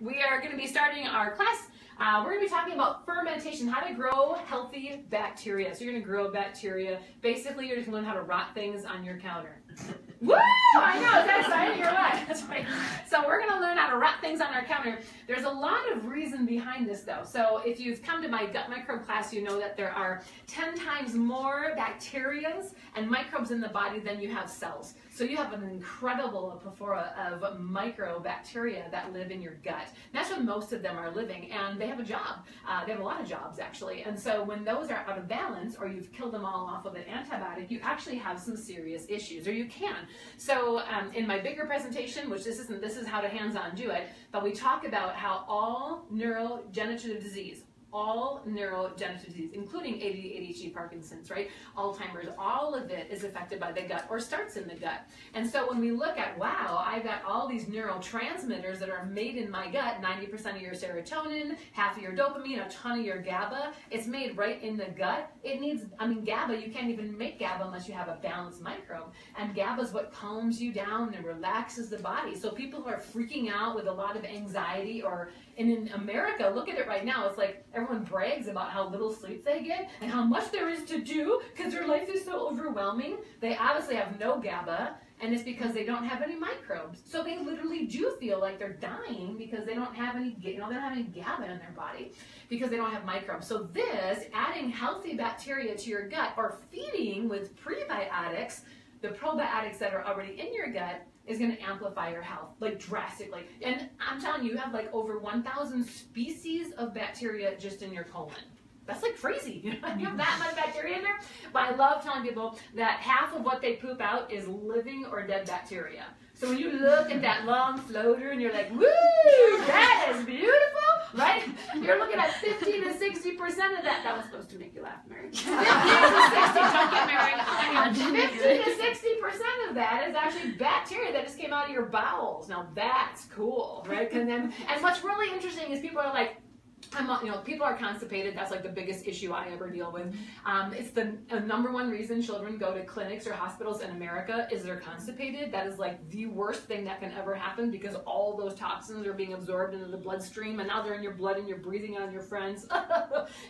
we are going to be starting our class. We're going to be talking about fermentation, how to grow healthy bacteria. So you're going to grow bacteria. Basically, you're just going to learn how to rot things on your counter. Woo! I know, is that exciting? You're right. That's right. So we're going to learn how to rot things on our counter. There's a lot of reason behind this, though. So if you've come to my gut microbe class, you know that there are 10 times more bacteria and microbes in the body than you have cells. So you have an incredible plethora of microbacteria that live in your gut. And that's where most of them are living, and they have a job. They have a lot of jobs, actually. And so when those are out of balance, or you've killed them all off with an antibiotic, you actually have some serious issues, or you can. So in my bigger presentation, which this is how to hands-on do it, but we talk about how all neurodegenerative disease, including ADD, ADHD, Parkinson's, right? Alzheimer's, all of it is affected by the gut or starts in the gut. And so when we look at, wow, I've got all these neurotransmitters that are made in my gut, 90% of your serotonin, half of your dopamine, a ton of your GABA, it's made right in the gut. It needs, GABA, you can't even make GABA unless you have a balanced microbe. And GABA is what calms you down and relaxes the body. So people who are freaking out with a lot of anxiety, and in America, look at it right now, it's like everyone brags about how little sleep they get and how much there is to do because their life is so overwhelming. They obviously have no GABA, and it's because they don't have any microbes. So they literally do feel like they're dying because they don't have any, they don't have any GABA in their body because they don't have microbes. So this, adding healthy bacteria to your gut or feeding with prebiotics, the probiotics that are already in your gut, is going to amplify your health, like drastically. And I'm telling you, you have like over 1,000 species of bacteria just in your colon. That's like crazy. You have that much bacteria in there? But I love telling people that half of what they poop out is living or dead bacteria. So when you look at that long floater and you're like, woo, that is beautiful, right? You're looking at 50 to 60% of that. That was supposed to make you laugh, Mary. 50 to 60% of that is actually bacteria that just came out of your bowels. Now that's cool, right? And what's really interesting is people are like, people are constipated. That's like the biggest issue I ever deal with. It's the number one reason children go to clinics or hospitals in America is they're constipated. That is like the worst thing that can ever happen because all those toxins are being absorbed into the bloodstream and now they're in your blood and you're breathing on your friends.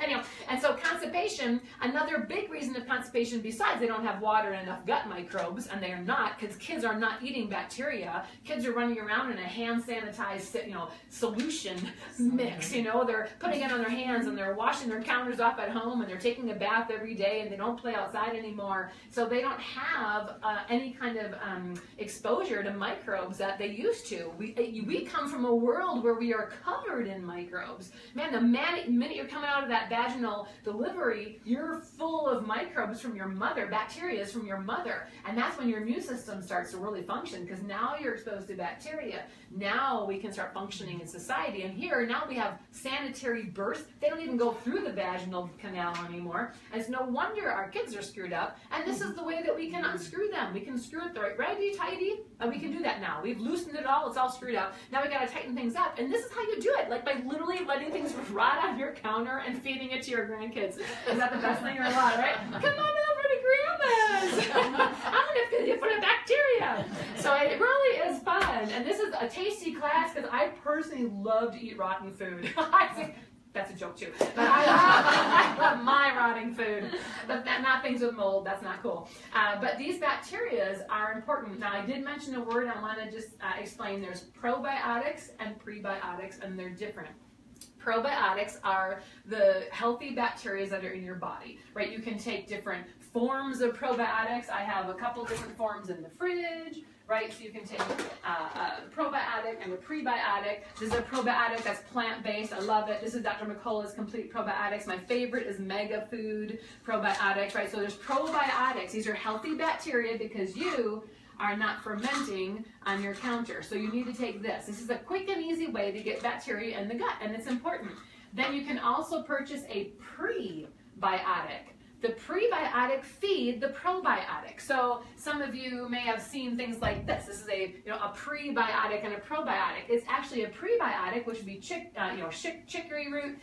Anyhow, and so constipation, another big reason of constipation besides they don't have water and enough gut microbes, and they are not because kids are not eating bacteria. Kids are running around in a hand sanitized, solution mix. They're putting it on their hands and they're washing their counters off at home and they're taking a bath every day and they don't play outside anymore. So they don't have any kind of exposure to microbes that they used to. We come from a world where we are covered in microbes. Man, the minute you're coming out of that vaginal delivery, you're full of microbes from your mother, bacteria from your mother. And that's when your immune system starts to really function because now you're exposed to bacteria. Now we can start functioning in society. And here, now we have sanitary births. They don't even go through the vaginal canal anymore. And it's no wonder our kids are screwed up. And this is the way that we can unscrew them. We can screw it the right righty-tighty, and we can do that now. We've loosened it all. It's all screwed up. Now we got to tighten things up. And this is how you do it, like by literally letting things rot on your counter and feeding it to your grandkids. Is that the best thing or what, right? Come on over to Grandma's. I'm going to feed you for the bacteria. So it really is fun. And this is a tasty class because I personally love to eat rotten food. I think that's a joke too. But I love my rotting food. But not things with mold. That's not cool. But these bacteria are important. Now I did mention a word. I want to just explain. There's probiotics and prebiotics, and they're different. Probiotics are the healthy bacteria that are in your body, right? You can take different forms of probiotics. I have a couple different forms in the fridge, right? So you can take a probiotic and a prebiotic. This is a probiotic that's plant-based. I love it. This is Dr. McCullough's Complete Probiotics. My favorite is Mega Food Probiotics, right? So there's probiotics. These are healthy bacteria because you are not fermenting on your counter. So you need to take this. This is a quick and easy way to get bacteria in the gut, and it's important. Then you can also purchase a prebiotic. The prebiotic feed the probiotic. So some of you may have seen things like this. This is a prebiotic and a probiotic. It's actually a prebiotic, which would be chicory root,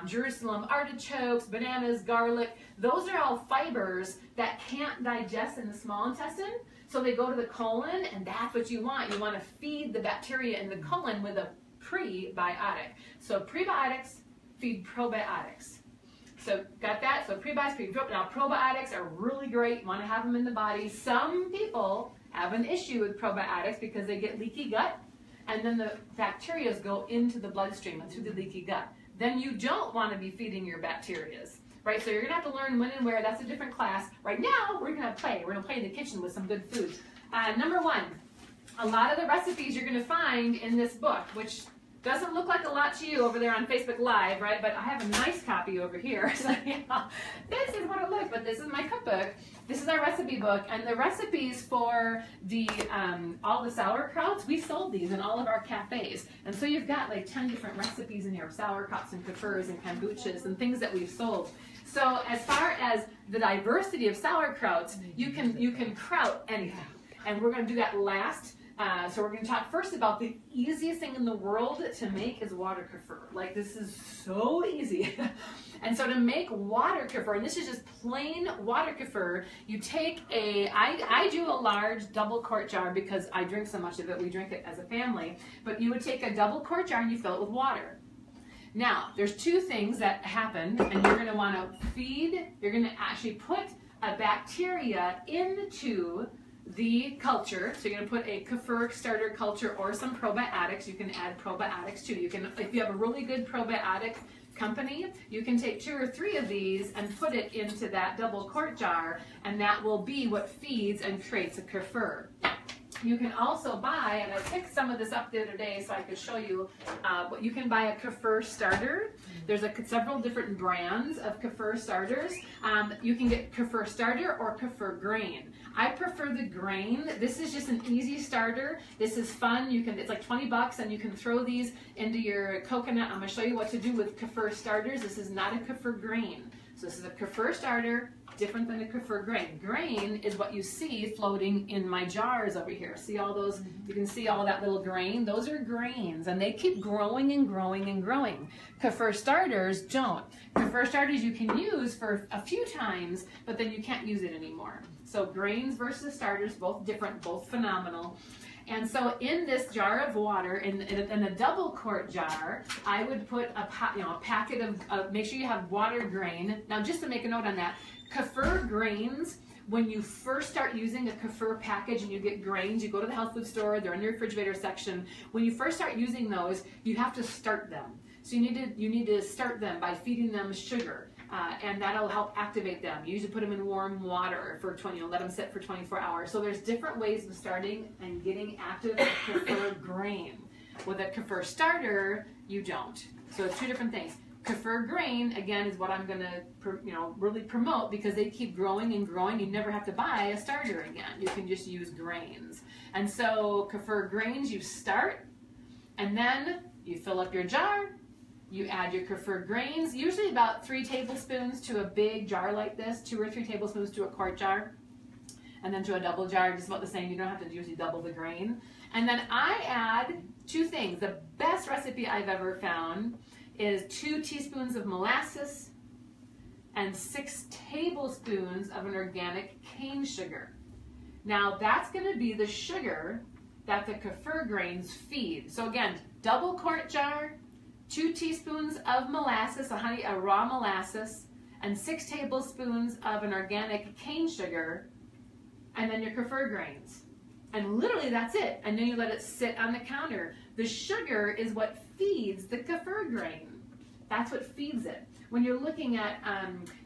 Jerusalem artichokes, bananas, garlic. Those are all fibers that can't digest in the small intestine. So they go to the colon, and that's what you want. You want to feed the bacteria in the colon with a prebiotic. So prebiotics feed probiotics. So got that? So prebiotics feed probiotics. Now probiotics are really great. You want to have them in the body. Some people have an issue with probiotics because they get leaky gut, and then the bacteria go into the bloodstream and through the leaky gut. Then you don't want to be feeding your bacteria. Right, so you're going to have to learn when and where. That's a different class. Right now, we're going to play. We're going to play in the kitchen with some good food. Number one, a lot of the recipes you're going to find in this book, which doesn't look like a lot to you over there on Facebook Live, right? But I have a nice copy over here. So, this is what it looks, but this is my cookbook. This is our recipe book, and the recipes for the all the sauerkrauts, we sold these in all of our cafes. And so you've got like 10 different recipes in here, sauerkrauts and kefers and kombuchas and things that we've sold. So as far as the diversity of sauerkrauts, you can kraut anything. And we're going to do that last. So we're going to talk first about the easiest thing in the world to make is water kefir. Like, this is so easy. And so to make water kefir, and this is just plain water kefir, you take I do a large double quart jar because I drink so much of it. We drink it as a family. But you would take a double quart jar and you fill it with water. Now, there's two things that happen, and you're going to want to you're going to actually put a bacteria into the culture. So you're going to put a kefir starter culture or some probiotics. You can add probiotics too. You can, if you have a really good probiotic company, you can take 2 or 3 of these and put it into that double quart jar, and that will be what feeds and creates a kefir. You can also buy, and I picked some of this up the other day so I could show you, you can buy a kefir starter. There's several different brands of kefir starters. You can get kefir starter or kefir grain. I prefer the grain. This is just an easy starter. This is fun. It's like 20 bucks, and you can throw these into your coconut. I'm going to show you what to do with kefir starters. This is not a kefir grain. So this is a kefir starter, different than a kefir grain. Grain is what you see floating in my jars over here. See all those? You can see all that little grain. Those are grains, and they keep growing and growing and growing. Kefir starters don't. Kefir starters you can use for a few times, but then you can't use it anymore. So grains versus starters, both different, both phenomenal. And so in this jar of water, in a double quart jar, I would put a packet of, make sure you have water grain. Now, just to make a note on that, kefir grains, when you first start using a kefir package and you get grains, you go to the health food store, they're in the refrigerator section. When you first start using those, you have to start them. So you need to start them by feeding them sugar. And that'll help activate them. You usually put them in warm water for let them sit for 24 hours. So there's different ways of starting and getting active with kefir grain. With a kefir starter, you don't. So it's 2 different things. Kefir grain, again, is what I'm going to really promote because they keep growing and growing. You never have to buy a starter again. You can just use grains. And so kefir grains, you start, and then you fill up your jar. You add your kefir grains, usually about 3 tablespoons to a big jar like this, 2 or 3 tablespoons to a quart jar, and then to a double jar, just about the same. You don't have to usually double the grain. And then I add 2 things. The best recipe I've ever found is 2 teaspoons of molasses and 6 tablespoons of an organic cane sugar. Now that's going to be the sugar that the kefir grains feed. So again, double quart jar, 2 teaspoons of molasses, a raw molasses, and 6 tablespoons of an organic cane sugar, and then your kefir grains. And literally that's it. And then you let it sit on the counter. The sugar is what feeds the kefir grain. That's what feeds it. When you're looking at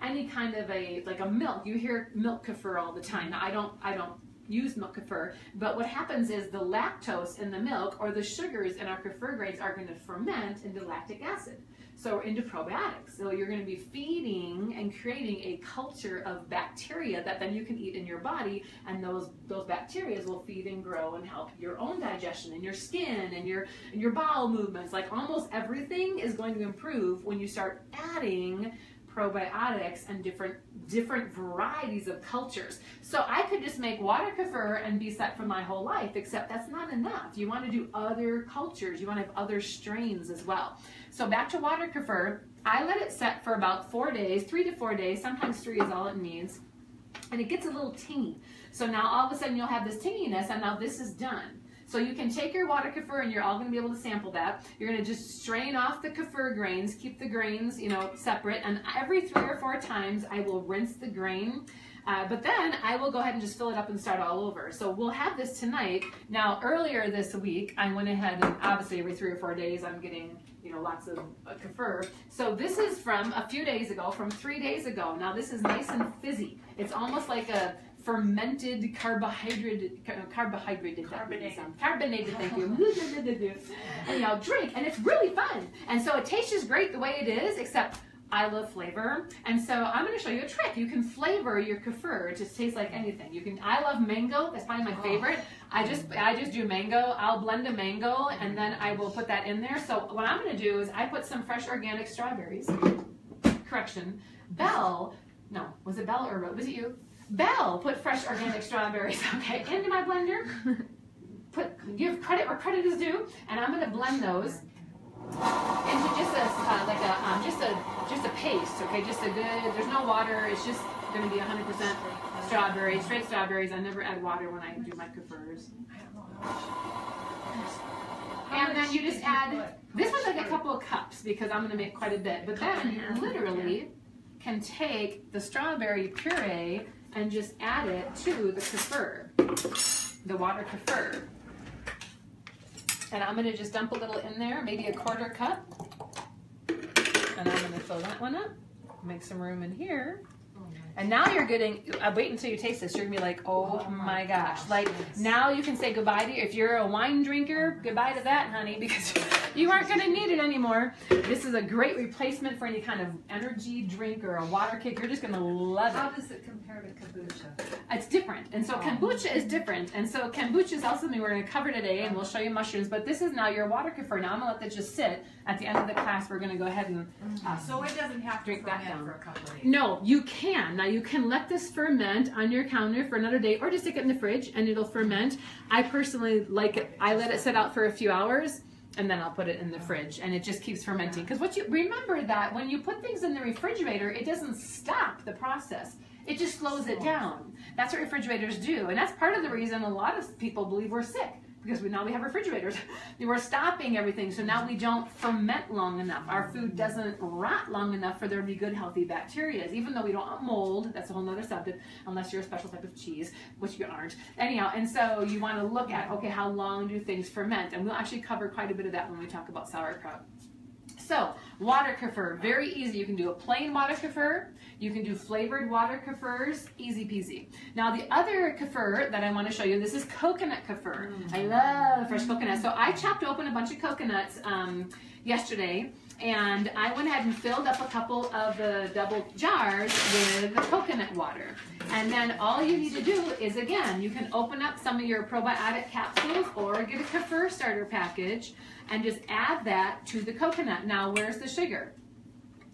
any kind of like a milk, you hear milk kefir all the time. Now, I don't use milk kefir, but what happens is the lactose in the milk or the sugars in our kefir grains are going to ferment into lactic acid, so into probiotics. So you're going to be feeding and creating a culture of bacteria that then you can eat in your body, and those bacteria will feed and grow and help your own digestion and your skin and your bowel movements. Like almost everything is going to improve when you start adding probiotics and different varieties of cultures. So I could just make water kefir and be set for my whole life, except that's not enough. You want to do other cultures. You want to have other strains as well. So back to water kefir, I let it set for about 4 days, 3 to 4 days. Sometimes 3 is all it needs. And it gets a little tingy. So now all of a sudden you'll have this tinginess, and now this is done. So you can take your water kefir and you're all going to be able to sample that. You're going to just strain off the kefir grains, keep the grains, you know, separate, and every 3 or 4 times I will rinse the grain. But then I will go ahead and just fill it up and start all over. So we'll have this tonight. Now, earlier this week, I went ahead and obviously every 3 or 4 days I'm getting, you know, lots of kefir. So this is from a few days ago, from 3 days ago. Now this is nice and fizzy. It's almost like a fermented carbonated, thank you. Anyhow, drink, and it's really fun. And so it tastes just great the way it is, except I love flavor, and so I'm going to show you a trick. You can flavor your kefir to taste like anything. You can. I love mango. That's probably my favorite. I just do mango. I'll blend a mango, and then I will put that in there. So what I'm going to do is I put some fresh organic strawberries. Correction, Belle. No, was it Belle or was it you? Belle put fresh organic strawberries. Okay, into my blender. Give credit where credit is due, and I'm going to blend those into just a paste, okay? Just a good. There's no water. It's just going to be 100% strawberries, straight strawberries. I never add water when I do my kefirs. And then you just add. This one's like a couple of cups because I'm going to make quite a bit. But then you literally can take the strawberry puree and just add it to the kefir, the water kefir. And I'm going to just dump a little in there, maybe a 1/4 cup. And I'm going to fill that one up. Make some room in here. And now you're getting, wait until you taste this, you're going to be like, oh my gosh. Like, now you can say goodbye to, if you're a wine drinker, goodbye to that, honey, because you aren't going to need it anymore. This is a great replacement for any kind of energy drink or a water kick. You're just going to love it. How does it compare to kombucha? It's different. And so kombucha is different. And so kombucha is also something we're going to cover today, and we'll show you mushrooms. But this is now your water kefir. Now I'm going to let that just sit. At the end of the class, we're going to go ahead and so it doesn't have to drink that ferment down for a couple of days. No, you can. Now you can let this ferment on your counter for another day, or just stick it in the fridge and it'll ferment. I personally like it. I let it sit out for a few hours, and then I'll put it in the fridge, and it just keeps fermenting. Because what you remember that when you put things in the refrigerator, it doesn't stop the process. It just slows it down. That's what refrigerators do, and that's part of the reason a lot of people believe we're sick. Because now we have refrigerators. We're stopping everything, so now we don't ferment long enough. Our food doesn't rot long enough for there to be good, healthy bacteria. Even though we don't want mold, that's a whole other subject, unless you're a special type of cheese, which you aren't. Anyhow, and so you want to look at, okay, how long do things ferment? And we'll actually cover quite a bit of that when we talk about sauerkraut. So, water kefir, very easy. You can do a plain water kefir. You can do flavored water kefirs, easy peasy. Now the other kefir that I want to show you, this is coconut kefir. I love fresh coconut. So I chopped open a bunch of coconuts yesterday, and I went ahead and filled up a couple of the double jars with coconut water. And then all you need to do is, again, you can open up some of your probiotic capsules or get a kefir starter package and just add that to the coconut. Now, where's the sugar?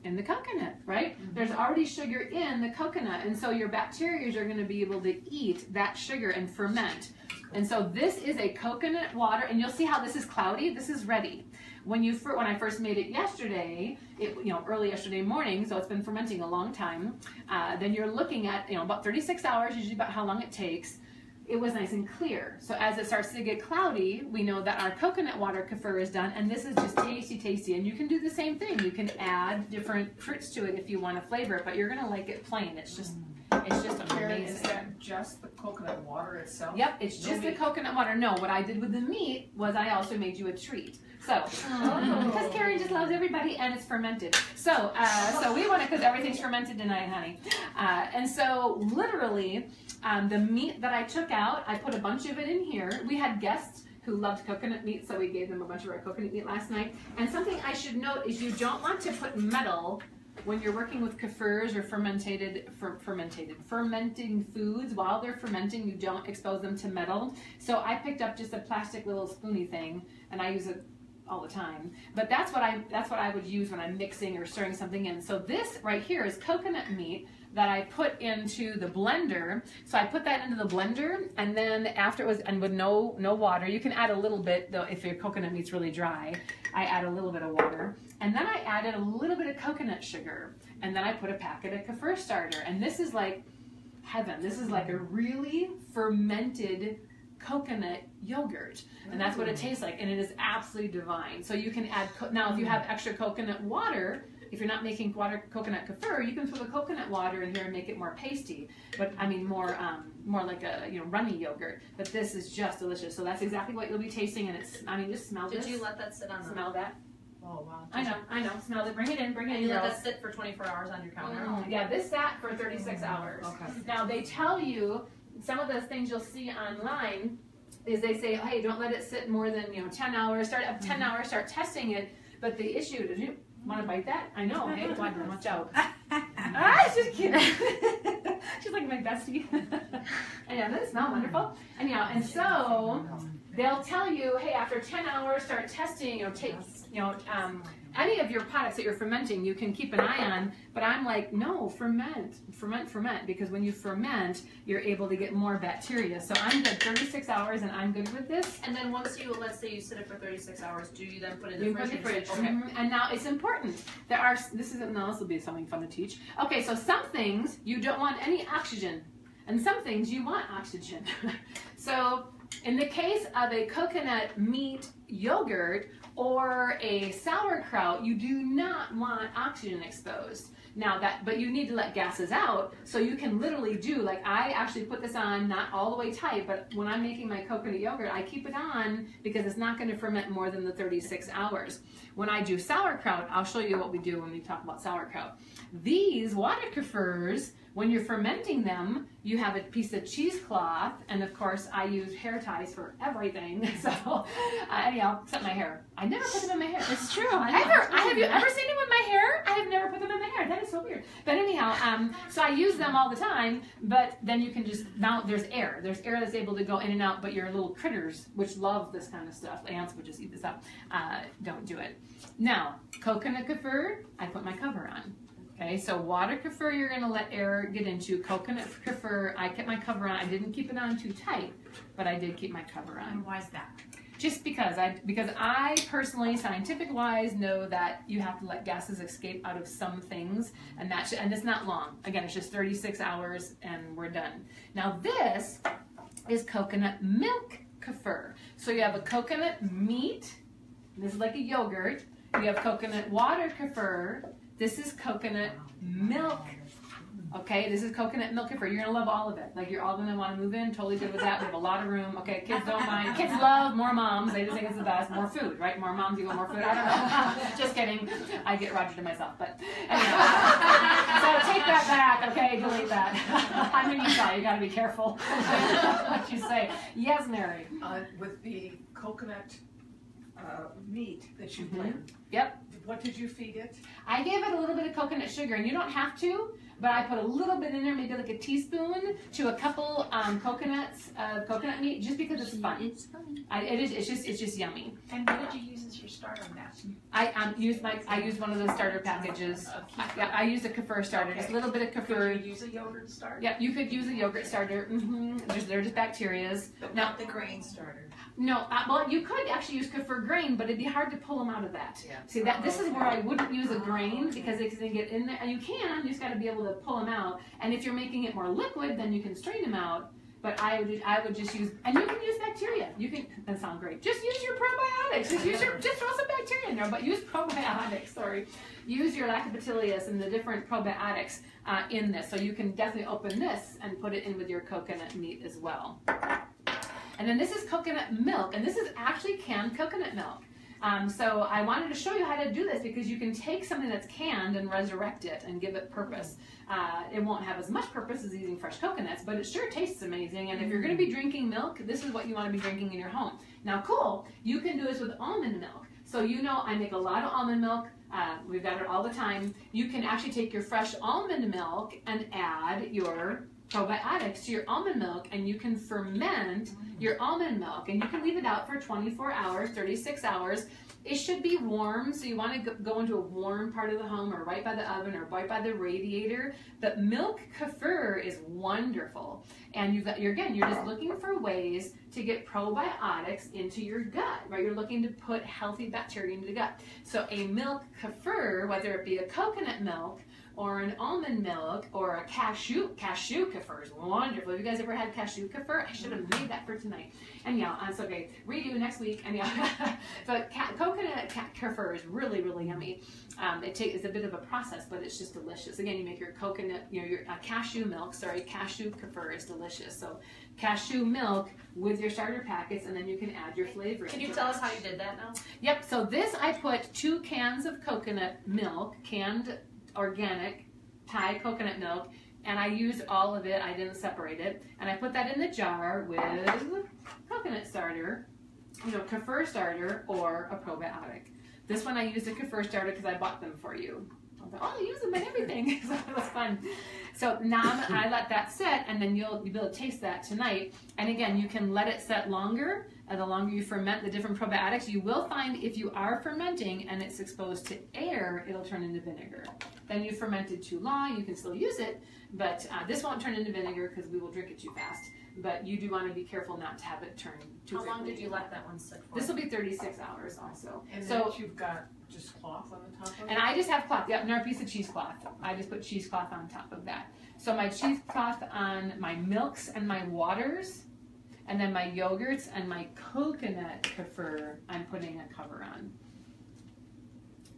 In the coconut, right? There's already sugar in the coconut, and so your bacteria are going to be able to eat that sugar and ferment. And so this is a coconut water, and you'll see how this is cloudy. This is ready. When I first made it yesterday, early yesterday morning, so it's been fermenting a long time. Then you're looking at about 36 hours, usually about how long it takes. It was nice and clear. So as it starts to get cloudy, we know that our coconut water kefir is done, and this is just tasty, tasty. And you can do the same thing. You can add different fruits to it if you want to flavor it, but you're gonna like it plain. It's just amazing. Is that just the coconut water itself? Yep, it's just the coconut water. No, what I did with the meat was I also made you a treat. So, because Karen just loves everybody, and it's fermented. So we want it because everything's fermented tonight, honey. And so literally, the meat that I took out, I put a bunch of it in here. We had guests who loved coconut meat, so we gave them a bunch of our coconut meat last night. And something I should note is you don't want to put metal when you're working with kefirs or fermenting foods. While they're fermenting, you don't expose them to metal. So I picked up just a plastic little spoony thing, and I use it all the time. But that's what I would use when I'm mixing or stirring something in. So this right here is coconut meat that I put into the blender. So I put that into the blender, and then after it was, and with no water, you can add a little bit though if your coconut meat's really dry. I add a little bit of water, and then I added a little bit of coconut sugar, and then I put a packet of kefir starter. And this is like heaven. This is like a really fermented coconut yogurt, and that's what it tastes like, and it is absolutely divine. So you can add, now if you have extra coconut water, if you're not making coconut kefir, you can put the coconut water in here and make it more pasty, but I mean more like a runny yogurt. But this is just delicious. So that's exactly what you'll be tasting, and it's, I mean, just smell this. Did you let that sit on the... Smell that? Oh, wow. I know. Smell it. Bring it in. And you let that sit for 24 hours on your counter? Yeah, this sat for 36 hours. Okay. Now they tell you, some of those things you'll see online is they say, hey, don't let it sit more than 10 hours. Start at 10 hours. Start testing it. But the issue, did you want to bite that? I know. Hey, watch out. She's kidding. She's like my bestie. And yeah, doesn't it smell wonderful? Anyhow, and so they'll tell you, hey, after 10 hours, start testing. Take any of your products that you're fermenting, you can keep an eye on. But I'm like, no, ferment, because when you ferment, you're able to get more bacteria. So I'm good 36 hours, and I'm good with this. And then once you, let's say you sit it for 36 hours, do you then put it in You the put fridge? it in the fridge. Okay. And now it's important. This will be something fun to teach. Okay, so some things you don't want any oxygen, and some things you want oxygen. So in the case of a coconut meat yogurt or a sauerkraut, you do not want oxygen exposed. Now but you need to let gases out, so you can literally do, like I actually put this on, not all the way tight, but when I'm making my coconut yogurt, I keep it on because it's not going to ferment more than the 36 hours. When I do sauerkraut, I'll show you what we do when we talk about sauerkraut. These water kefirs, when you're fermenting them, you have a piece of cheesecloth, and of course I use hair ties for everything. So anyhow, except my hair. I never put them in my hair. It's true. Have you ever seen them in my hair? I have never put them in my hair. That is so weird. But anyhow, so I use them all the time, but then you can just, now there's air. There's air that's able to go in and out, but your little critters, which love this kind of stuff, ants would just eat this up, don't do it. Now, coconut kefir, I put my cover on. Okay, so water kefir, you're going to let air get into. Coconut kefir, I kept my cover on. I didn't keep it on too tight, but I did keep my cover on. And why is that? Just because I personally, scientific-wise, know that you have to let gases escape out of some things, and it's not long. Again, it's just 36 hours, and we're done. Now this is coconut milk kefir. So you have a coconut meat. This is like a yogurt. You have coconut water kefir. This is coconut milk. Okay, this is coconut milk kefir. You're gonna love all of it. Like, you're all gonna want to move in. Totally good with that. We have a lot of room. Okay, kids don't mind. Kids love more moms. They just think it's the best. More food, right? More moms equal more food. I don't know. Just kidding. I get Roger to myself, but anyway. So take that back. Okay, delete that. I'm in Utah. You got to be careful what you say. Yes, Mary. With the coconut meat that you blend. Yep. What did you feed it? I gave it a little bit of coconut sugar, and you don't have to, but I put a little bit in there, maybe like a teaspoon to a couple coconuts of coconut meat, just because it's fun. It's fun. It's just yummy. And what did you use as your starter mix? I used one of those starter packages. I used a kefir starter, just a little bit of kefir. Could you use a yogurt starter? Yeah, you could use a yogurt starter. They're just bacterias. But not the grain starter. No, well, you could actually use kefir grain, but it'd be hard to pull them out of that. Yeah. See, this is where I wouldn't use a grain, because it can get in there, and you just got to be able to pull them out. And if you're making it more liquid, then you can strain them out. But I would just use, and you can use bacteria. That sounds great. Just use your probiotics. Just throw some bacteria in there, but use probiotics. Sorry, use your lactobacillus and the different probiotics in this. So you can definitely open this and put it in with your coconut meat as well. And then this is coconut milk, and this is actually canned coconut milk. So I wanted to show you how to do this, because you can take something that's canned and resurrect it and give it purpose. It won't have as much purpose as using fresh coconuts, but it sure tastes amazing. And if you're going to be drinking milk, this is what you want to be drinking in your home. Now, cool, you can do this with almond milk. So I make a lot of almond milk. We've got it all the time. You can actually take your fresh almond milk and add your probiotics to your almond milk, and you can ferment your almond milk, and you can leave it out for 24 hours, 36 hours. It should be warm, so you want to go into a warm part of the home, or right by the oven, or right by the radiator. But milk kefir is wonderful, and you're just looking for ways to get probiotics into your gut, right? You're looking to put healthy bacteria into the gut. So a milk kefir, whether it be a coconut milk or an almond milk, or a cashew kefir is wonderful. Have you guys ever had cashew kefir? I should have made that for tonight. And yeah, it's okay. Redo next week. And yeah, so coconut kefir is really, really yummy. It's a bit of a process, but it's just delicious. Again, you make your coconut, your cashew milk. Sorry, cashew kefir is delicious. So cashew milk with your starter packets, and then you can add your flavor. Can you tell us how you did that now? Yep. So this, I put 2 cans of coconut milk, canned organic Thai coconut milk, and I used all of it. I didn't separate it, and I put that in the jar with coconut starter, kefir starter, or a probiotic. This one I used a kefir starter because I bought them for you. I thought, oh, I use them in everything. So it was fun. So now I let that set, and then you'll be able to taste that tonight. And again, you can let it set longer. And the longer you ferment the different probiotics, you will find if you are fermenting and it's exposed to air, it'll turn into vinegar. Then you fermented too long, you can still use it, but this won't turn into vinegar because we will drink it too fast. But you do want to be careful not to have it turn too quickly. How long did you let that one sit for? This will be 36 hours also. And so then you've got just cloth on the top of it? And I just have cloth, yep, nor a piece of cheesecloth. I just put cheesecloth on top of that. So my cheesecloth on my milks and my waters, and then my yogurts and my coconut kefir, I'm putting a cover on.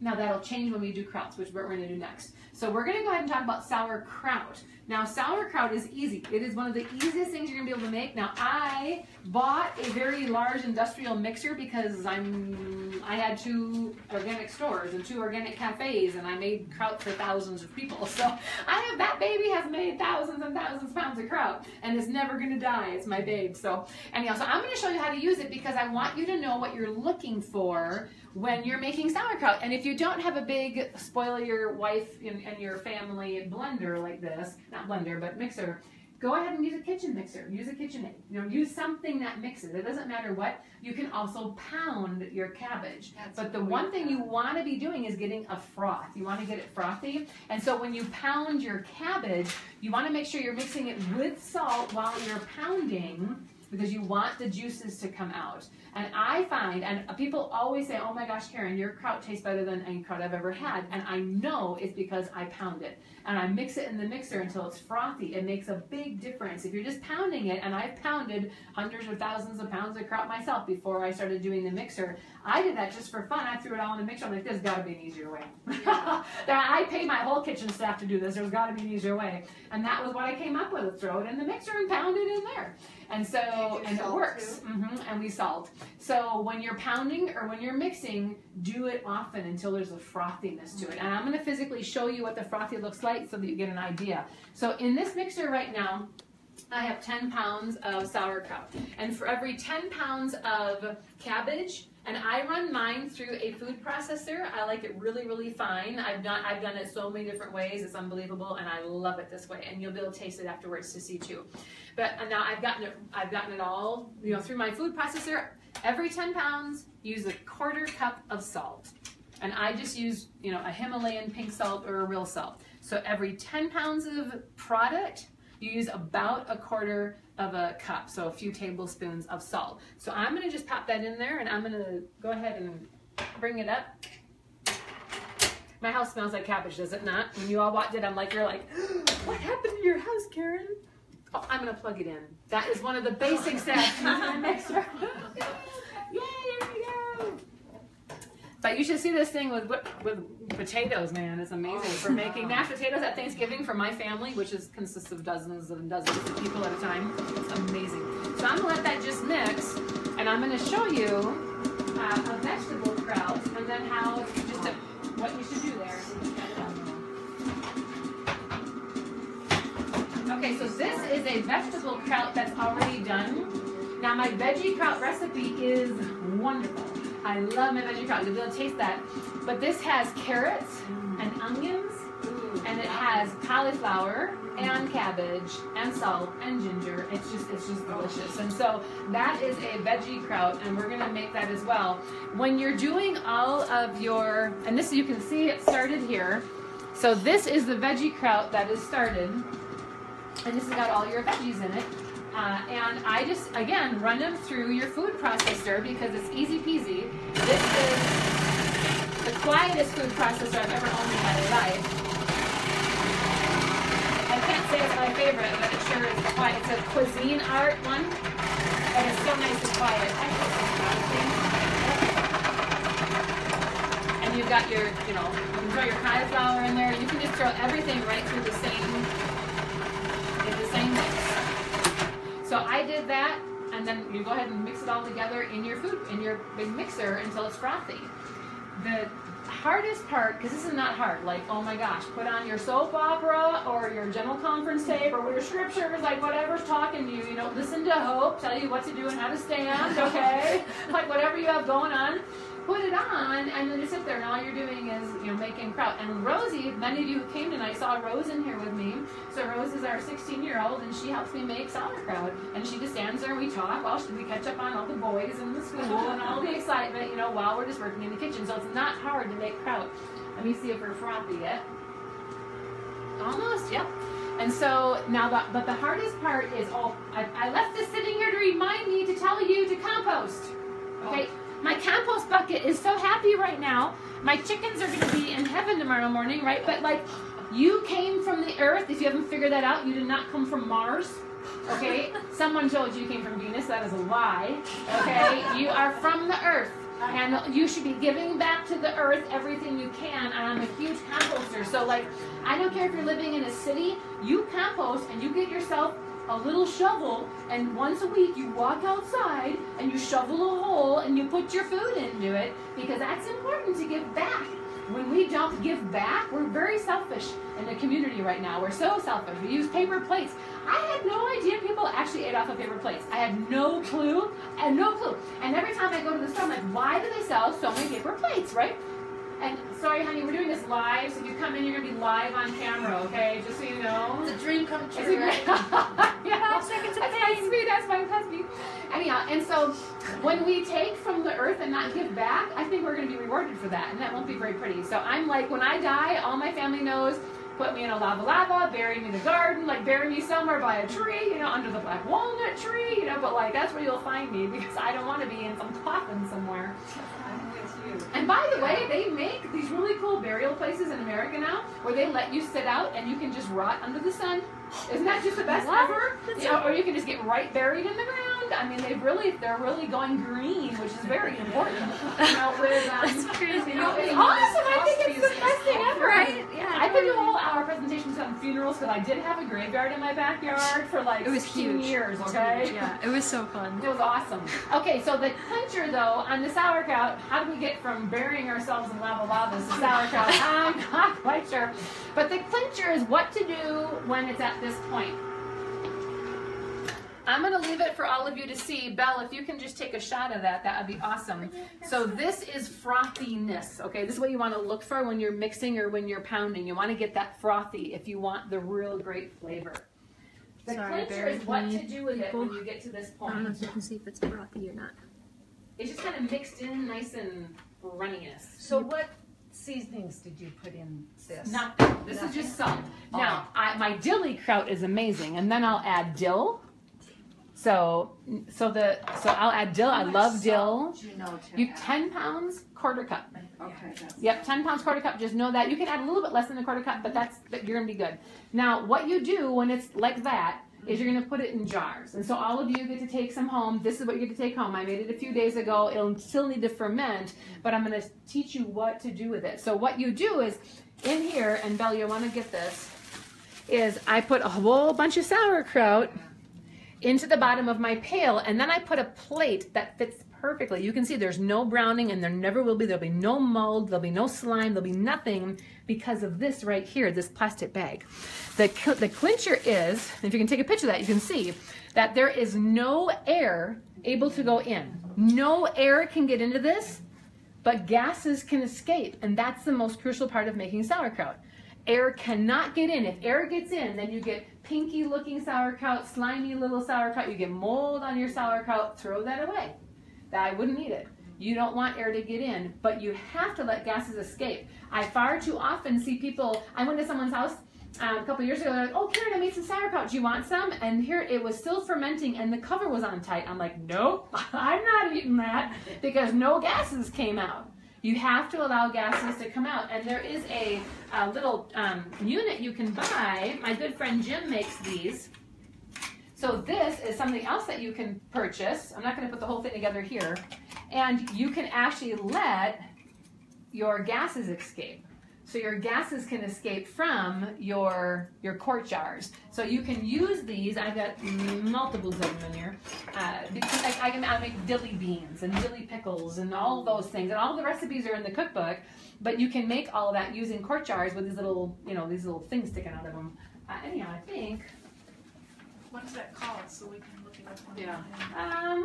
Now that'll change when we do krauts, which we're going to do next. So we're going to go ahead and talk about sauerkraut. Now sauerkraut is easy. It is one of the easiest things you're going to be able to make. Now I bought a very large industrial mixer because I had 2 organic stores and 2 organic cafes, and I made kraut for thousands of people. So that baby has made thousands and thousands of pounds of kraut, and it's never going to die. It's my babe. So anyhow, so I'm going to show you how to use it because I want you to know what you're looking for when you're making sauerkraut. And if you don't have a big spoil your wife and your family blender like this, not blender, but mixer, go ahead and use a kitchen mixer. Use a KitchenAid. Use something that mixes. It doesn't matter what. You can also pound your cabbage. But the one thing you want to be doing is getting a froth. You want to get it frothy. And so when you pound your cabbage, you want to make sure you're mixing it with salt while you're pounding, because you want the juices to come out. And I find, and people always say, oh my gosh, Karen, your kraut tastes better than any kraut I've ever had. And I know it's because I pound it. And I mix it in the mixer until it's frothy. It makes a big difference. If you're just pounding it, and I've pounded hundreds or thousands of pounds of kraut myself before I started doing the mixer. I did that just for fun. I threw it all in the mixer. I'm like, there's got to be an easier way. I pay my whole kitchen staff to do this. There's got to be an easier way. And that was what I came up with. Throw it in the mixer and pound it in there. And so, and it works. And we salt. So when you're pounding or when you're mixing, do it often until there's a frothiness to it. And I'm going to physically show you what the frothy looks like so that you get an idea. So in this mixer right now, I have 10 pounds of sauerkraut. And for every 10 pounds of cabbage, and I run mine through a food processor. I like it really, really fine. I've done it so many different ways. It's unbelievable, and I love it this way. And you'll be able to taste it afterwards to see too. But now I've gotten it all, through my food processor. Every 10 pounds, use a 1/4 cup of salt. And I just use, a Himalayan pink salt or a real salt. So every 10 pounds of product, you use about 1/4 of a cup, so a few tablespoons of salt. So I'm going to just pop that in there, and I'm going to go ahead and bring it up. My house smells like cabbage, does it not? When you all walked in, you're like, what happened to your house, Karen? Oh, I'm going to plug it in. That is one of the basic steps in the mixer. Yay, there we go. But you should see this thing with potatoes, man. It's amazing. For making mashed potatoes at Thanksgiving for my family, which consists of dozens and dozens of people at a time. It's amazing. So I'm going to let that just mix, and I'm going to show you a vegetable kraut, and then what you should do there. Okay, so this is a vegetable kraut that's already done. Now my veggie kraut recipe is wonderful. I love my veggie kraut. You'll be able to taste that. But this has carrots and onions, and it has cauliflower and cabbage and salt and ginger. It's just delicious. And so that is a veggie kraut, and we're gonna make that as well. When you're doing all of your, and this you can see it started here. So this is the veggie kraut that is started, and this has got all your veggies in it. And I just, again, run them through your food processor because it's easy peasy. This is the quietest food processor I've ever owned in my life. say it's my favorite, but it sure is quiet. It's a cuisine art one, but it's so nice and quiet. And you've got your, you know, you can throw your cauliflower in there. You can just throw everything right through the same mix. So I did that, and then you go ahead and mix it all together in your big mixer until it's frothy. The hardest part, because this is not hard, like, oh my gosh, put on your soap opera or your general conference tape or your scriptures, like whatever's talking to you, you know, listen to Hope, tell you what to do and how to stand, okay? Like whatever you have going on, put it on, and then you sit there and all you're doing is, you know, making kraut. And Rosie, many of you who came tonight saw Rose in here with me. So Rose is our 16-year-old, and she helps me make sauerkraut. And she just stands there and we talk while we catch up on all the boys in the school and all the excitement, you know, while we're just working in the kitchen. So it's not hard to make kraut. Let me see if we're frothy yet. Almost, yep. And so now, but the hardest part is, I left this sitting here to remind me to tell you to compost. Okay. My compost bucket is so happy right now. My chickens are going to be in heaven tomorrow morning, right? But like, you came from the earth. If you haven't figured that out, you did not come from Mars. Okay? Someone told you came from Venus. That is a lie. Okay? You are from the earth. And you should be giving back to the earth everything you can. And I'm a huge composter. So like, I don't care if you're living in a city, you compost and you get yourself a little shovel, and once a week you walk outside and you shovel a hole and you put your food into it, because that's important to give back. When we don't give back, we're very selfish in the community right now. We're so selfish. We use paper plates. I had no idea people actually ate off of paper plates. I had no clue, and no clue. And every time I go to the store, I'm like, why do they sell so many paper plates, right? And sorry, honey, we're doing this live, so if you come in, you're going to be live on camera, okay? Just so you know. It's a dream come true, right? Yeah, that's my sweet, that's my husband. Anyhow, and so when we take from the earth and not give back, I think we're going to be rewarded for that, and that won't be very pretty. So I'm like, when I die, all my family knows, put me in a lava, bury me in the garden, like bury me somewhere by a tree, you know, under the black walnut tree, you know, but like that's where you'll find me, because I don't want to be in some coffin somewhere. And by the way, they make these really cool burial places in America now where they let you sit out and you can just rot under the sun. Isn't that just the best ever? You know, or you can just get right buried in the ground. I mean, they're really going green, which is very important. You know, with, that's crazy. You know, it's awesome. I think it's the best thing ever. Right? Yeah. I could do a whole hour presentation on funerals, because I did have a graveyard in my backyard for like 16 years. Okay. Yeah, it was so fun. It was awesome. Okay, so the clincher though on the sauerkraut, how do we get from burying ourselves in lava to sauerkraut? I'm not quite sure. But the clincher is what to do when it's at this point. I'm going to leave it for all of you to see. Belle, if you can just take a shot of that, that would be awesome. So this is frothiness, okay? This is what you want to look for when you're mixing or when you're pounding. You want to get that frothy if you want the real great flavor. The clincher is what to do with it when you get to this point. I don't know if you can see if it's frothy or not. It's just kind of mixed in nice and runniness. So what seasonings did you put in this? Nothing. This is just salt. Now, my dilly kraut is amazing, and then I'll add dill. So I'll add dill. I love dill. You 10 pounds, quarter cup. Okay. Yep, 10 pounds, quarter cup. Just know that. You can add a little bit less than a quarter cup, but you're gonna be good. Now, what you do when it's like that is you're gonna put it in jars. And so all of you get to take some home. This is what you get to take home. I made it a few days ago. It'll still need to ferment, but I'm gonna teach you what to do with it. So what you do is, in here, and Belle, you wanna get this, is I put a whole bunch of sauerkraut into the bottom of my pail, and then I put a plate that fits perfectly. You can see there's no browning, and there never will be. There'll be no mold, there'll be no slime, there'll be nothing because of this right here, this plastic bag. The clincher is, if you can take a picture of that, you can see that there is no air able to go in. No air can get into this, but gases can escape, and that's the most crucial part of making sauerkraut. Air cannot get in. If air gets in, then you get pinky looking sauerkraut, slimy little sauerkraut, you get mold on your sauerkraut, throw that away. I wouldn't eat it. You don't want air to get in, but you have to let gases escape. I far too often see people, I went to someone's house a couple years ago, they're like, oh Karen, I made some sauerkraut, do you want some? And here it was still fermenting and the cover was on tight. I'm like, nope, I'm not eating that, because no gases came out. you have to allow gases to come out. And there is a little unit you can buy. My good friend Jim makes these. So this is something else that you can purchase. I'm not going to put the whole thing together here. And you can actually let your gases escape. So your gases can escape from your quart jars. So you can use these. I've got multiples of them in here. Because I make dilly beans and dilly pickles and all those things. And all the recipes are in the cookbook. But you can make all of that using quart jars with these little, these little things sticking out of them. Anyhow, I think. What does that cost so we can look it up on Yeah.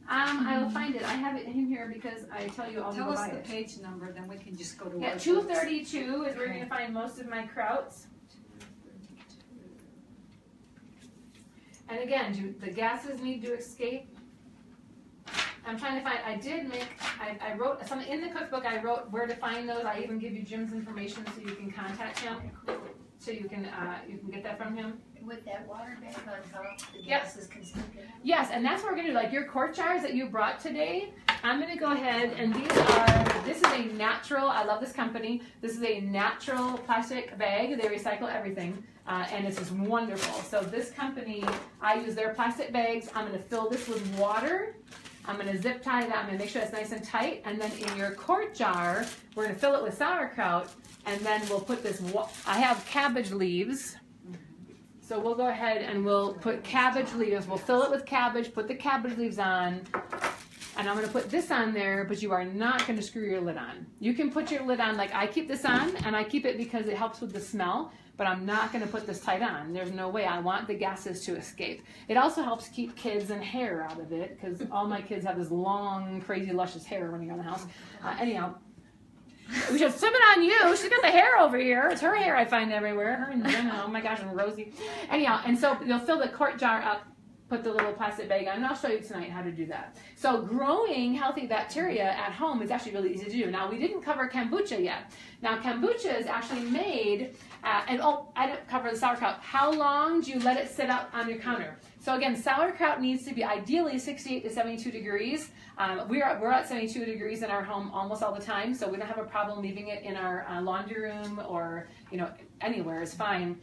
I will find it. I have it in here because I tell you I'll Tell go us buy the it. page number, then we can just go to Yeah, our 232 is where you're going to find most of my krauts. And again, do the gases need to escape? I'm trying to find, I wrote something in the cookbook, I wrote where to find those. I even give you Jim's information so you can contact him. So you can get that from him. With that water bag on top, the Yep. gases can stick in. Yes, and that's what we're going to do. Like your quart jars that you brought today, I'm going to go ahead and this is a natural, I love this company. This is a natural plastic bag. They recycle everything. And it's just wonderful. So this company, I use their plastic bags. I'm going to fill this with water. I'm going to zip tie that. I'm going to make sure it's nice and tight. And then in your quart jar, we're going to fill it with sauerkraut. And then we'll put this, I have cabbage leaves. So we'll go ahead and we'll put cabbage leaves. We'll fill it with cabbage, put the cabbage leaves on. And I'm going to put this on there, but you are not going to screw your lid on. You can put your lid on, like I keep this on, and I keep it because it helps with the smell. But I'm not going to put this tight on. There's no way. I want the gases to escape. It also helps keep kids and hair out of it because all my kids have this long, crazy, luscious hair running around the house. Anyhow, we should flip it on you. She's got the hair over here. It's her hair I find everywhere. Her and Jenna. Oh my gosh, and Rosie. Anyhow, and so you'll fill the quart jar up, put the little plastic bag on, and I'll show you tonight how to do that. So growing healthy bacteria at home is actually really easy to do. Now, we didn't cover kombucha yet. Now, kombucha is actually made, I didn't cover the sauerkraut. How long do you let it sit out on your counter? So again, sauerkraut needs to be ideally 68 to 72 degrees. We're at 72 degrees in our home almost all the time, so we don't have a problem leaving it in our laundry room or anywhere is fine.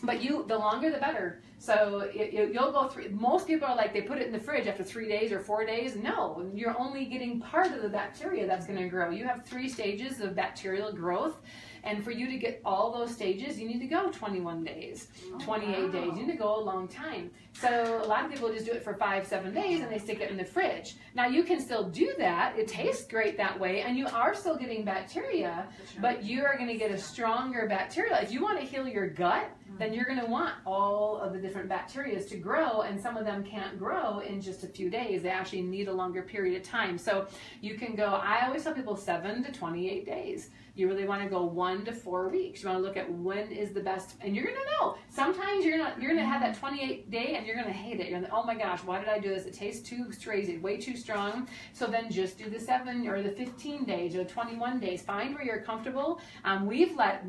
But the longer the better. So you'll go through, most people are like, they put it in the fridge after 3 days or 4 days. No, you're only getting part of the bacteria that's going to grow. You have 3 stages of bacterial growth. And for you to get all those stages, you need to go 21 days, 28 days. You need to go a long time. So a lot of people just do it for 5-7 days and they stick it in the fridge. Now you can still do that. It tastes great that way and you are still getting bacteria, but you are going to get a stronger bacteria. If you want to heal your gut, then you're going to want all of the different bacteria to grow, and some of them can't grow in just a few days. They actually need a longer period of time. So you can go, I always tell people 7 to 28 days. You really want to go 1 to 4 weeks. You want to look at when is the best, and you're going to know. Sometimes you're going to have that 28 day and you're going to hate it. You're going to, oh my gosh, why did I do this? It tastes too crazy, way too strong. So then just do the 7 or the 15 days or the 21 days. Find where you're comfortable. We had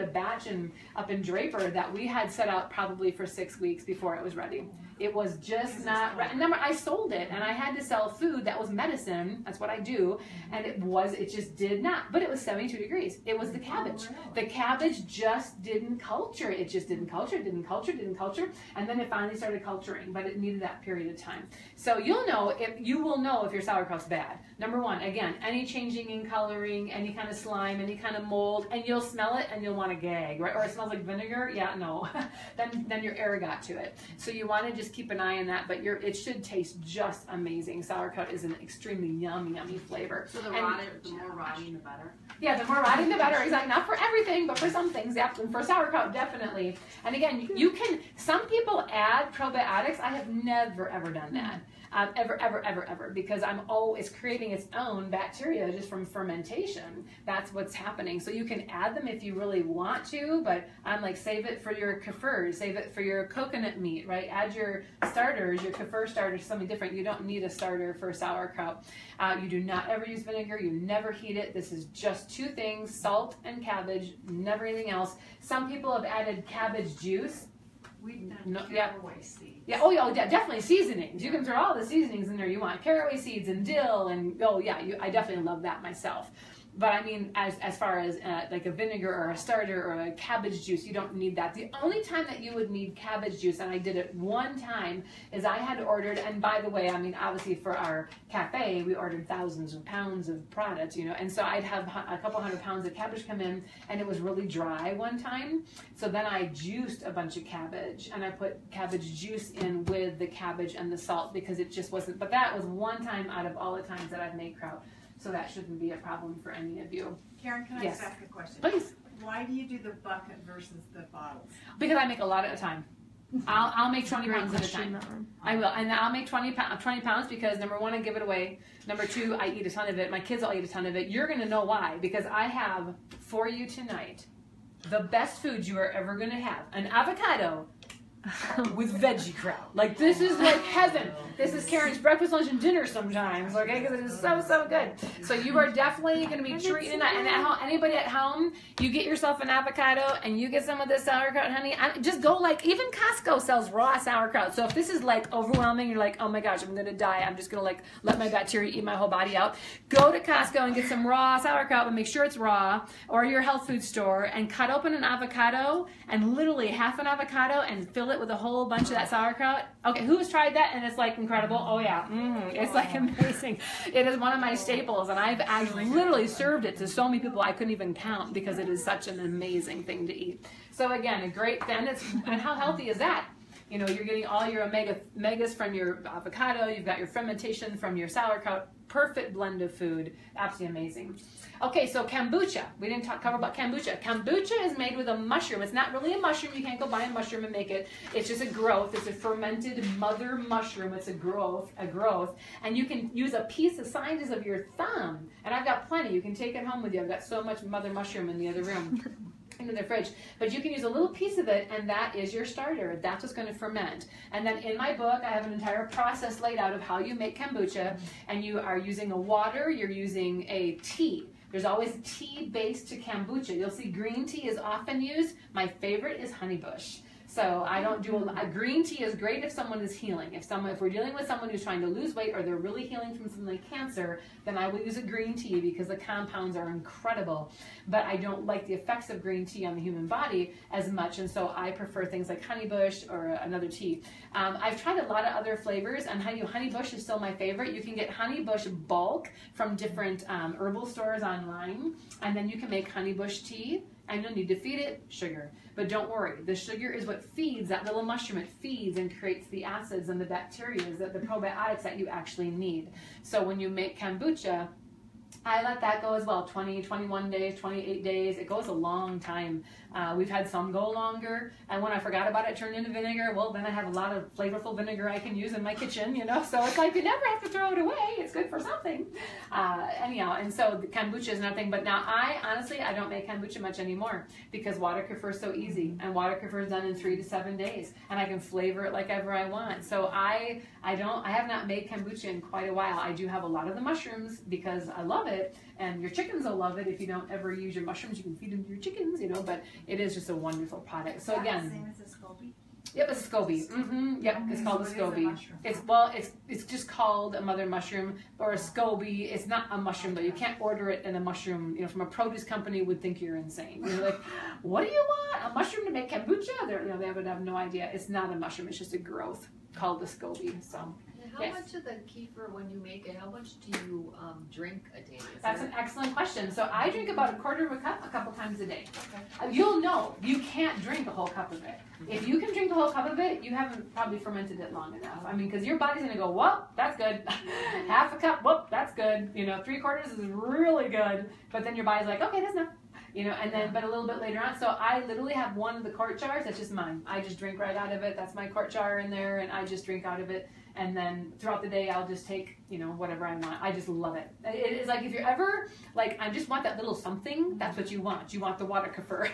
a batch up in Draper that we had set out probably for 6 weeks before it was ready. It was just not right. Remember, I sold it and I had to sell food that was medicine. That's what I do. And it just did not. But it was 72 degrees. It was the cabbage. The cabbage just didn't culture. It just didn't culture. And then it finally started culturing, but it needed that period of time. So you will know if your sauerkraut's bad. Number 1, again, any changing in coloring, any kind of slime, any kind of mold, and you'll smell it and you'll want to gag, right? Or it smells like vinegar. Yeah, no. then your air got to it. So you want to just keep an eye on that, but it should taste just amazing. Sauerkraut is an extremely yummy flavor. So the more rotting, the better. Yeah, the more rotting, the better. Exactly. Not for everything, but for some things. Yeah, for sauerkraut, definitely. And again, some people add probiotics. I have never, ever done that. Ever, because it's creating its own bacteria just from fermentation. That's what's happening. So you can add them if you really want to, but I'm like, save it for your kefirs, save it for your coconut meat, right? Add your starters, your kefir starters, something different. You don't need a starter for sauerkraut. You do not ever use vinegar. You never heat it. This is just 2 things, salt and cabbage, never anything else. Some people have added cabbage juice. We've done No, yeah. caraway seeds. Yeah. Oh, yeah. Definitely seasonings. You can throw all the seasonings in there you want. Caraway seeds and dill, and I definitely love that myself. But I mean, as far as like a vinegar or a starter or a cabbage juice, you don't need that. The only time that you would need cabbage juice, and I did it one time, is I had ordered, and by the way, I mean, obviously for our cafe, we ordered thousands of pounds of product, and so I'd have a couple hundred pounds of cabbage come in, and it was really dry one time. So then I juiced a bunch of cabbage, and I put cabbage juice in with the cabbage and the salt because it just wasn't, but that was one time out of all the times that I've made kraut. So that shouldn't be a problem for any of you. Karen, can I Yes. just ask a question? Please. Why do you do the bucket versus the bottles? Because I make a lot at a time. I'll make 20 pounds at a time. I will. And I'll make 20 pounds because, number one, I give it away. Number two, I eat a ton of it. My kids all eat a ton of it. You're going to know why. Because I have, for you tonight, the best food you are ever going to have. An avocado with veggie kraut. Like, this is like heaven. This is Karen's breakfast, lunch, and dinner sometimes, okay? Because it is so, so good. So you are definitely going to be treating that. And at home, anybody at home, you get yourself an avocado and you get some of this sauerkraut, honey. Just go, like, even Costco sells raw sauerkraut. So if this is, like, overwhelming, you're like, oh my gosh, I'm going to die. I'm just going to, like, let my bacteria eat my whole body out. Go to Costco and get some raw sauerkraut, but make sure it's raw, or your health food store, and cut open an avocado, and literally half an avocado, and fill it with a whole bunch of that sauerkraut. Okay, who has tried that? And it's, like, incredible. Oh yeah, it's like amazing. It is one of my staples, and I've literally served it to so many people I couldn't even count because it is such an amazing thing to eat. So again, a great, and how healthy is that? You're getting all your omegas from your avocado. You've got your fermentation from your sauerkraut. Perfect blend of food. Absolutely amazing. Okay, so kombucha. We didn't cover about kombucha. Kombucha is made with a mushroom. It's not really a mushroom. You can't go buy a mushroom and make it. It's just a growth. It's a fermented mother mushroom. It's a growth. And you can use a piece the size of your thumb. And I've got plenty. You can take it home with you. I've got so much mother mushroom in the other room. Into the fridge, but you can use a little piece of it, and that is your starter. That's what's going to ferment. And then in my book, I have an entire process laid out of how you make kombucha, and you are using a water, you're using a tea. There's always tea based to kombucha. You'll see green tea is often used. My favorite is honeybush. So I don't do a green tea is great if someone is healing. If we're dealing with someone who's trying to lose weight or they're really healing from something like cancer, then I will use a green tea because the compounds are incredible. But I don't like the effects of green tea on the human body as much, and so I prefer things like honeybush or another tea. I've tried a lot of other flavors, and honeybush is still my favorite. You can get honeybush bulk from different herbal stores online, and then you can make honeybush tea. And you'll need to feed it sugar. But don't worry, the sugar is what feeds that little mushroom. It feeds and creates the acids and the bacteria, the probiotics that you actually need. So when you make kombucha, I let that go as well, 20, 21 days, 28 days. It goes a long time. We've had some go longer, and when I forgot about it, turned into vinegar. Well, then I have a lot of flavorful vinegar I can use in my kitchen, So it's like you never have to throw it away. It's good for something. Anyhow, and so the kombucha is nothing. But now I don't make kombucha much anymore because water kefir is so easy, and water kefir is done in 3 to 7 days, and I can flavor it like ever I want. So I have not made kombucha in quite a while. I do have a lot of the mushrooms because I love it, and your chickens will love it. If you don't ever use your mushrooms, you can feed them to your chickens, but it is just a wonderful product. So again, Same as a SCOBY? Yep, it's a SCOBY. Yep, it's called a SCOBY. It's just called a mother mushroom or a SCOBY. It's not a mushroom though. You can't order it in a mushroom. From a produce company would think you're insane. You're like, what do you want? A mushroom to make kombucha? They would have no idea. It's not a mushroom. It's just a growth called the SCOBY. So. How much of the kefir, when you make it, how much do you drink a day? That's an excellent question. So I drink about 1/4 of a cup a couple times a day. Okay. You'll know you can't drink a whole cup of it. If you can drink the whole cup of it, you haven't probably fermented it long enough. Because your body's going to go, whoop, that's good. Half a cup, whoop, that's good. 3/4 is really good. But then your body's like, okay, that's enough. And then, but a little bit later on. So I literally have one of the quart jars. That's just mine. I just drink right out of it. That's my quart jar in there, and I just drink out of it. And then throughout the day, I'll just take, whatever I want. I just love it. It is like if you're ever, like, I just want that little something, that's what you want. You want the water kefir.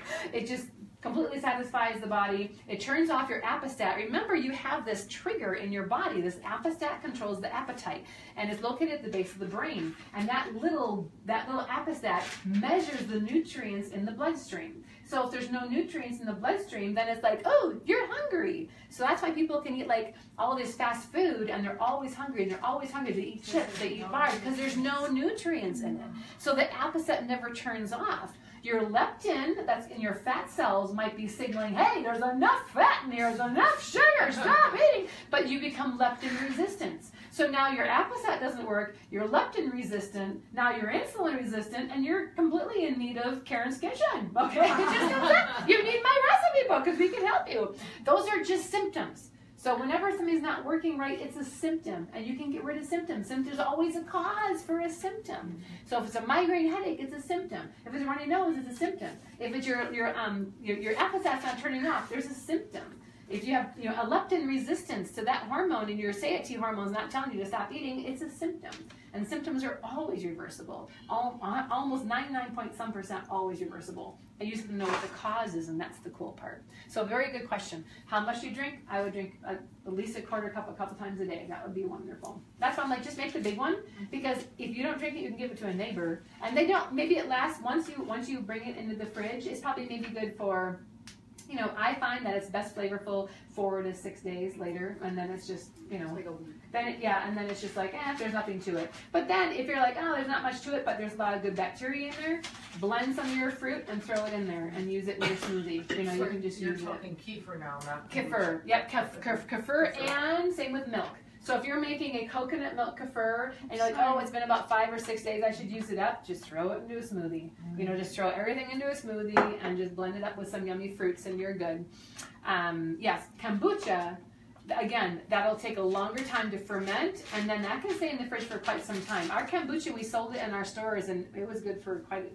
completely satisfies the body. It turns off your appestat. Remember, you have this trigger in your body. This appestat controls the appetite, and it's located at the base of the brain. And that little appestat measures the nutrients in the bloodstream. So if there's no nutrients in the bloodstream, then it's like, oh, you're hungry. So that's why people can eat like all this fast food, and they're always hungry, and they're always hungry. They eat chips, they eat bars, because there's no nutrients in it. So the appestat never turns off. Your leptin, that's in your fat cells, might be signaling, hey, there's enough fat in here, there's enough sugar, stop eating. But you become leptin resistant. So now your appestat doesn't work, you're leptin resistant, now you're insulin resistant, and you're completely in need of Karen's Kitchen, okay? It just comes up. You need my recipe book because we can help you. Those are just symptoms. So whenever something's not working right, it's a symptom, and you can get rid of symptoms. There's always a cause for a symptom. So if it's a migraine headache, it's a symptom. If it's a runny nose, it's a symptom. If it's your appestat's not turning off, there's a symptom. If you have a leptin resistance to that hormone and your satiety hormone is not telling you to stop eating, it's a symptom. And symptoms are always reversible. Almost 99% always reversible. I used to know what the cause is, and that's the cool part. So very good question. How much do you drink? I would drink at least a quarter cup a couple times a day. That would be wonderful. That's why I'm like, just make the big one, because if you don't drink it, you can give it to a neighbor. And they don't, maybe it lasts, once you bring it into the fridge, it's probably maybe good for, I find that it's best flavorful 4 to 6 days later, and then it's just, Like a week. and then it's just like, there's nothing to it. But then if you're like, oh, there's not much to it, but there's a lot of good bacteria in there, blend some of your fruit and throw it in there and use it in your smoothie. You can just use it. You're talking kefir now, not Kefir, yep, kefir, and same with milk. So if you're making a coconut milk kefir and you're like, oh, it's been about 5 or 6 days, I should use it up, just throw it into a smoothie. Just throw everything into a smoothie and just blend it up with some yummy fruits and you're good. Yes, kombucha, again, that'll take a longer time to ferment, and then that can stay in the fridge for quite some time. Our kombucha, we sold it in our stores, and it was good for quite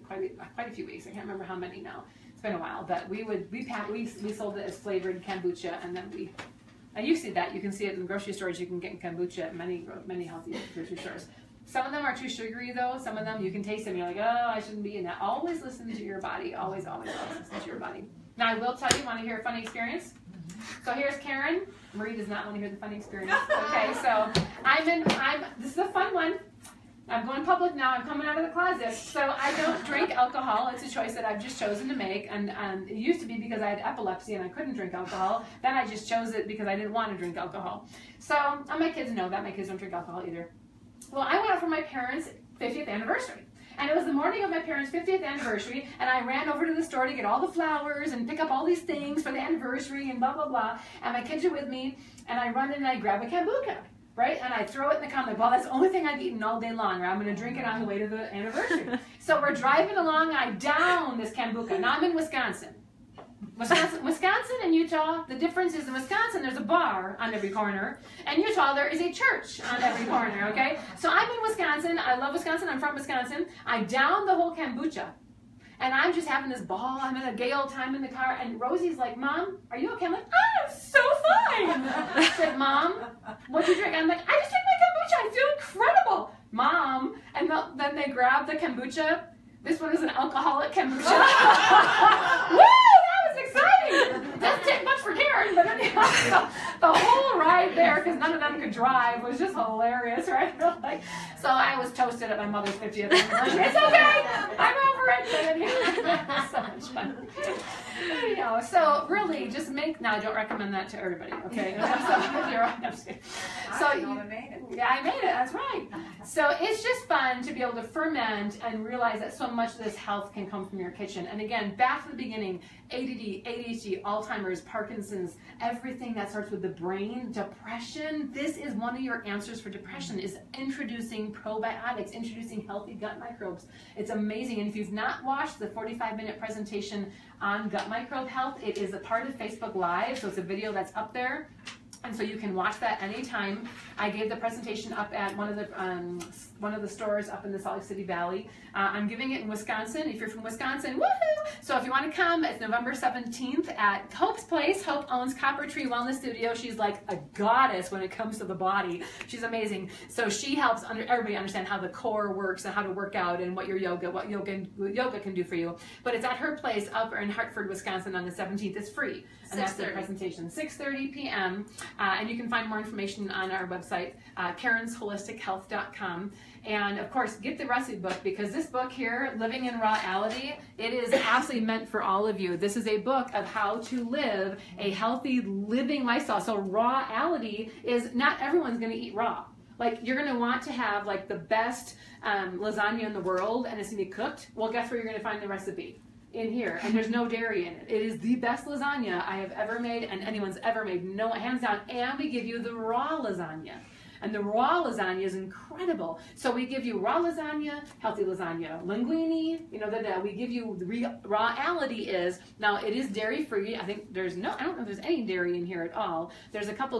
a few weeks. I can't remember how many now. It's been a while, but we sold it as flavored kombucha, and then and you see that. You can see it in the grocery stores. You can get kombucha at many healthy grocery stores. Some of them are too sugary, though. Some of them, you can taste them. You're like, oh, I shouldn't be eating that. Always listen to your body. Always listen to your body. Now, I will tell you, want to hear a funny experience? So here's Karen. Marie does not want to hear the funny experience. Okay, so this is a fun one. I'm going public now. I'm coming out of the closet. So I don't drink alcohol. It's a choice that I've just chosen to make. And it used to be because I had epilepsy and I couldn't drink alcohol. Then I just chose it because I didn't want to drink alcohol. So my kids know that. My kids don't drink alcohol either. Well, I went out for my parents' 50th anniversary. And it was the morning of my parents' 50th anniversary, and I ran over to the store to get all the flowers and pick up all these things for the anniversary and blah, blah, blah. And my kids are with me, and I run in and I grab a kombucha, right? And I throw it in the car. I'm like, well, that's the only thing I've eaten all day long, or I'm going to drink it on the way to the anniversary. So we're driving along, I down this kombucha. Now I'm in Wisconsin. Wisconsin and Utah, the difference is in Wisconsin there's a bar on every corner, and Utah there is a church on every corner, okay? So I'm in Wisconsin, I love Wisconsin, I'm from Wisconsin, I downed the whole kombucha, and I'm just having this ball, I'm in a gay old time in the car, and Rosie's like, Mom, are you okay? I'm like, I'm so fine. I said, Mom, what'd you drink? I'm like, I just drank my kombucha, I feel incredible. Mom, and then they grab the kombucha. This one is an alcoholic kombucha. Woo! Exciting! Doesn't take much for Karen, but anyhow, so the whole ride there, because none of them could drive, was just hilarious, right? So I was toasted at my mother's 50th anniversary. It's okay, I'm over it. But anyhow, so much fun. Anyhow, so really, just now I don't recommend that to everybody, okay? So yeah, I made it. That's right. So it's just fun to be able to ferment and realize that so much of this health can come from your kitchen. And again, back to the beginning, ADD, ADHD, Alzheimer's, Parkinson's, everything that starts with the brain, depression. This is one of your answers for depression, is introducing probiotics, introducing healthy gut microbes. It's amazing. And if you've not watched the 45-minute presentation on gut microbe health, it is a part of Facebook Live, so it's a video that's up there. And so you can watch that anytime. I gave the presentation up at one of the stores up in the Salt Lake City Valley. I'm giving it in Wisconsin. If you're from Wisconsin, woohoo! So if you want to come, it's November 17th at Hope's place. Hope owns Copper Tree Wellness Studio. She's like a goddess when it comes to the body. She's amazing. So she helps everybody understand how the core works and how to work out and what yoga can do for you. But it's at her place up in Hartford, Wisconsin on the 17th. It's free. And that's the presentation, 6:30 p.m. And you can find more information on our website, KarensHolisticHealth.com. And of course, get the recipe book, because this book here, Living in Rawality, it is absolutely meant for all of you. This is a book of how to live a healthy living lifestyle. So rawality is not everyone's going to eat raw. Like, you're going to want to have like the best lasagna in the world, and it's going to be cooked. Well, guess where you're going to find the recipe? In here, and there's no dairy in it. It is the best lasagna I have ever made and anyone's ever made, no, hands down. And we give you the raw lasagna, and the raw lasagna is incredible. So we give you raw lasagna, healthy lasagna, linguine, you know, we give you the rawality is, now it is dairy free. I think I don't know if there's any dairy in here at all. There's a couple